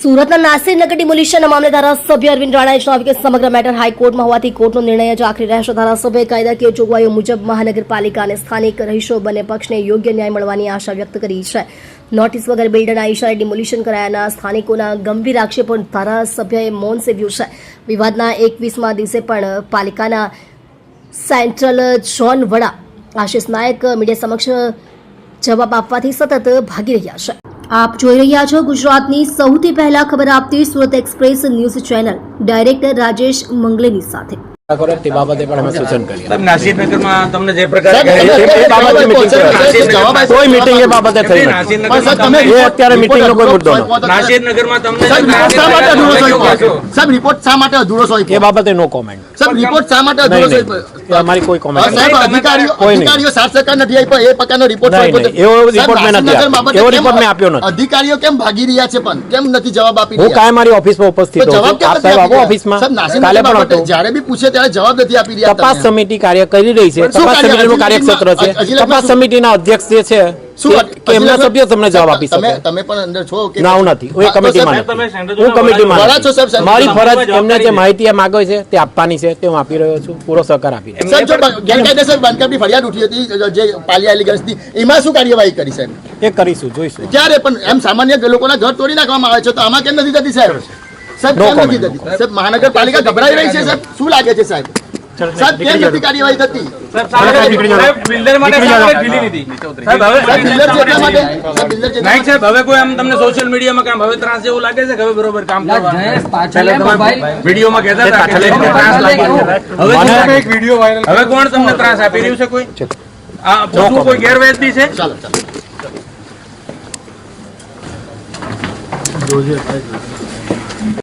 સુરતના નાસિરનગર ડિમોલિશનના મામલે ધારાસભ્ય અરવિંદ રાણાએ જણાવ્યું કે સમગ્ર મેટર હાઈકોર્ટમાં હોવાથી કોર્ટનો નિર્ણય જ આખરી રહેશે. ધારાસભ્યએ કાયદાકીય જોગવાઈઓ મુજબ મહાનગરપાલિકા અને સ્થાનિક રહીશો બંને પક્ષને યોગ્ય ન્યાય મળવાની આશા વ્યક્ત કરી છે. નોટિસ વગર બિલ્ડરના ઇશારે ડિમોલિશન કરાયાના સ્થાનિકોના ગંભીર આક્ષેપો ધારાસભ્યએ મૌન સેવ્યું છે. વિવાદના 21મા દિવસે પણ પાલિકાના સેન્ટ્રલ ઝોન વડા આશિષ નાયક મીડિયા સમક્ષ જવાબ આપવાથી સતત ભાગી રહ્યા છે. આપ જોઈ રહ્યા છો ગુજરાતની સૌથી પહેલા ખબર આપતી Surat express news channel director Rajesh Mangleni સાથે. તે બાબતે પણ અમે સૂચન કરીએ. નાસિરનગરમાં તમને જે પ્રકારે કોઈ મીટિંગ એ બાબતે થઈ નથી. એ અત્યારે મીટિંગનો કોઈ મુદ્દો નથી. નાસિરનગરમાં તમને સાહેબ રિપોર્ટ શા માટે અધૂરો છે? એ બાબતે નો કોમેન્ટ. સાહેબ રિપોર્ટ શા માટે અધૂરો છે? અમારી કોઈ કોમેન્ટ સાહેબ અધિકારીઓ 7% નથી આપ્યો એ પ્રકારનો રિપોર્ટ એવો રિપોર્ટ મેં નથી આપ્યો. એવો રિપોર્ટ મેં આપ્યો નથી. અધિકારીઓ કેમ ભાગી રહ્યા છે પણ કેમ નથી જવાબ આપી હું રહ્યા? કાંઈ મારી ઓફિસમાં ઉપસ્થિત તો હોઉં જવાબ છું. કેમ આપ સાહેબ આવો નથી ઓફિસમાં. સાહેબ, નાસિરનગર કાલે પણ બાબતે હતો. જ્યારે બી પૂછે ત્યારે જવાબ નથી આપી રહ્યા. તપાસ તમે. સમિતિ કાર્ય કરી રહી છે. શું તપાસ કાર્ય? સમિતિનું કાર્યક્ષેત્ર છે. અજિલકમાં તપાસ શું? સમિતિના અધ્યક્ષ જે છે કે એમના સભ્યો તમને જવાબ આપી શકે. તમે પણ અંદર છો કે ના હું નથી. હું એ કમિટીમાં નથી. હું કમિટીમાં વડા છો સાહેબ, નથી. મારી ફરજ એમને જે માહિતી માંગે છે તે આપવાની છે તે હું આપી રહ્યો છું. પૂરો સહકાર આપી રહ્યો છું. સાહેબ જો ગેરકાયદેસર બાંધકામની ફરિયાદ ઉઠી હતી જે પાલિયા એલિગન્સની એમાં શું કાર્યવાહી કરી સાહેબ? એ કરીશું, જોઈશું. ક્યારે પણ એમ સામાન્ય લોકોના ઘર તોડી નાખવામાં આવે છે તો આમાં કેમ નથી થતી સાહેબ? સાહેબ કેમ નથી થતી? સાહેબ મહાનગરપાલિકા ગભરાઈ રહી છે સાહેબ, શું લાગે છે સાહેબ? સાહેબ કેમ નથી કાર્યવાહી થતી? બિલ્ડર માટે ઢીલી નીતિ. સાહેબ હવે બિલ્ડર છે એટલા માટે બિલ્ડર છે નાઈક સાહેબ હવે કોઈ આમ તમને સોશિયલ મીડિયામાં કામ હવે ત્રાસ જેવું લાગે છે કે હવે બરોબર કામ કરવા વિડીયોમાં કહેતા હતા કે ત્રાસ લાગી હવે એક વિડીયો વાયરલ હવે કોણ તમને ત્રાસ આપી રહ્યું છે? કોઈ આ પૂછવું કોઈ ગેરવ્યાજબી છે? ચાલો ચાલો